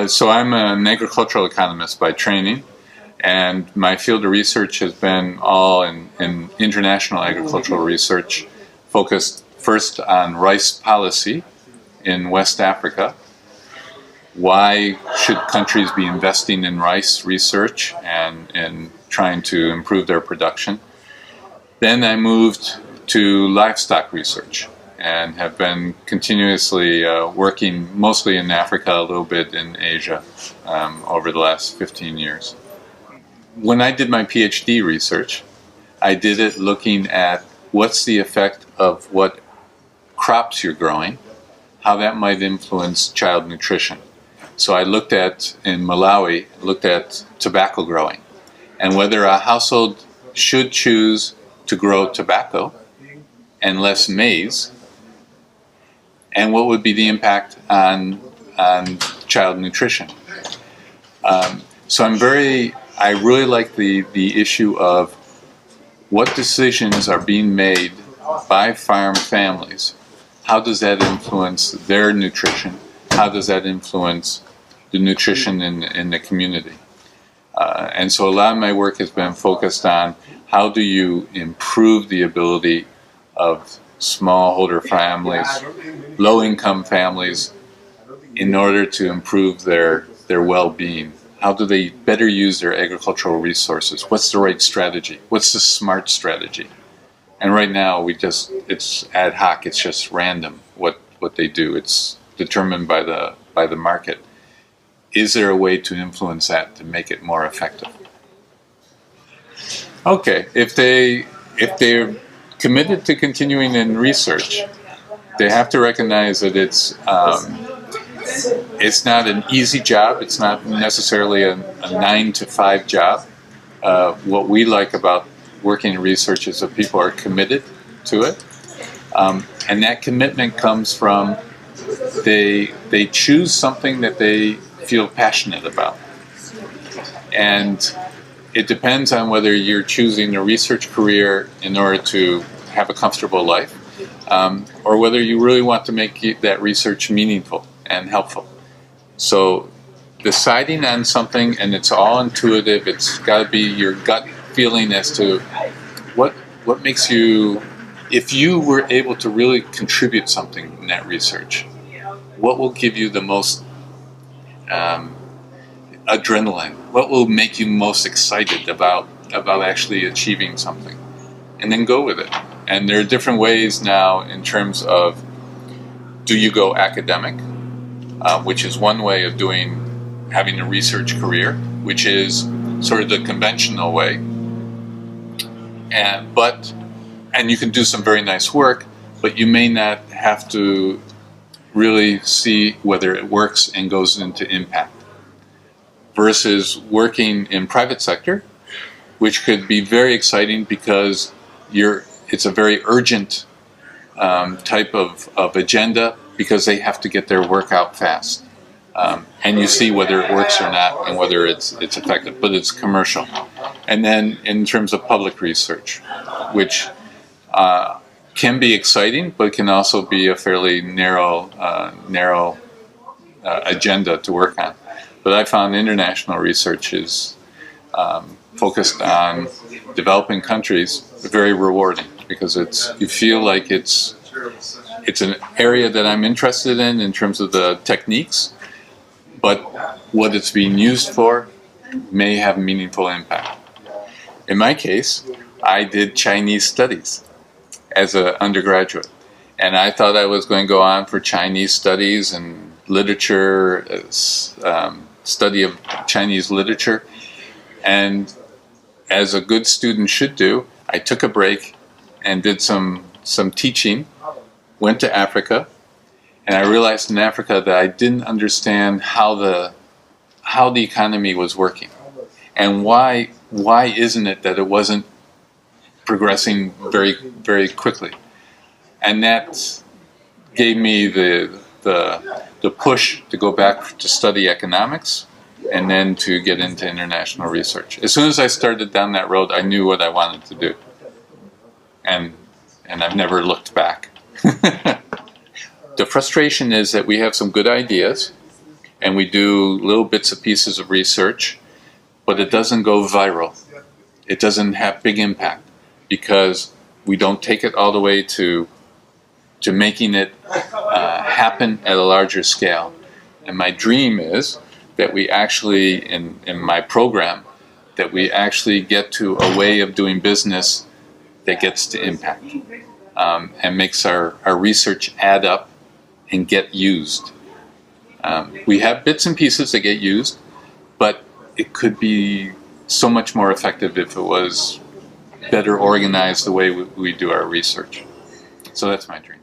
So I'm an agricultural economist by training, and my field of research has been all in international agricultural research, focused first on rice policy in West Africa. Why should countries be investing in rice research and trying to improve their production? Then I moved to livestock research and have been continuously working mostly in Africa, a little bit in Asia over the last 15 years. When I did my PhD research, I did it looking at what's the effect of what crops you're growing, how that might influence child nutrition. So I looked at, in Malawi, looked at tobacco growing and whether a household should choose to grow tobacco and less maize, and what would be the impact on child nutrition. So I really like the issue of what decisions are being made by farm families. How does that influence their nutrition? How does that influence the nutrition in the community? And so a lot of my work has been focused on how do you improve the ability of smallholder families, low-income families, in order to improve their well-being. How do they better use their agricultural resources? What's the right strategy? What's the smart strategy? And right now, it's ad hoc. It's just random what they do. It's determined by the market. Is there a way to influence that to make it more effective? Okay, if they're committed to continuing in research, they have to recognize that it's not an easy job. It's not necessarily a 9-to-5 job. What we like about working in research is that people are committed to it. And that commitment comes from they choose something that they feel passionate about. And it depends on whether you're choosing a research career in order to have a comfortable life, or whether you really want to make that research meaningful and helpful. So deciding on something, and it's all intuitive, it's got to be your gut feeling as to what makes you, if you were able to really contribute something in that research, what will give you the most adrenaline? What will make you most excited about actually achieving something? And then go with it. And there are different ways now in terms of, do you go academic, which is one way of having a research career, which is sort of the conventional way. And you can do some very nice work, but you may not have to really see whether it works and goes into impact. Versus working in private sector, which could be very exciting because it's a very urgent type of agenda, because they have to get their work out fast. And you see whether it works or not and whether it's effective, but it's commercial. And then in terms of public research, which can be exciting, but can also be a fairly narrow agenda to work on. But I found international research is focused on developing countries very rewarding, because you feel like it's an area that I'm interested in terms of the techniques, but what it's being used for may have meaningful impact. In my case, I did Chinese studies as an undergraduate, and I thought I was going to go on for Chinese studies and literature, study of Chinese literature, and as a good student should do, I took a break and did some teaching, went to Africa, and I realized in Africa that I didn't understand how the economy was working, and why isn't it that it wasn't progressing very, very quickly. And that gave me the push to go back to study economics and then to get into international research. As soon as I started down that road, I knew what I wanted to do. And I've never looked back. The frustration is that we have some good ideas, and we do little bits and pieces of research, but it doesn't go viral. It doesn't have big impact because we don't take it all the way to making it happen at a larger scale. And my dream is that we actually, in my program, that we actually get to a way of doing business that gets to impact and makes our research add up and get used. We have bits and pieces that get used, but it could be so much more effective if it was better organized the way we do our research. So that's my dream.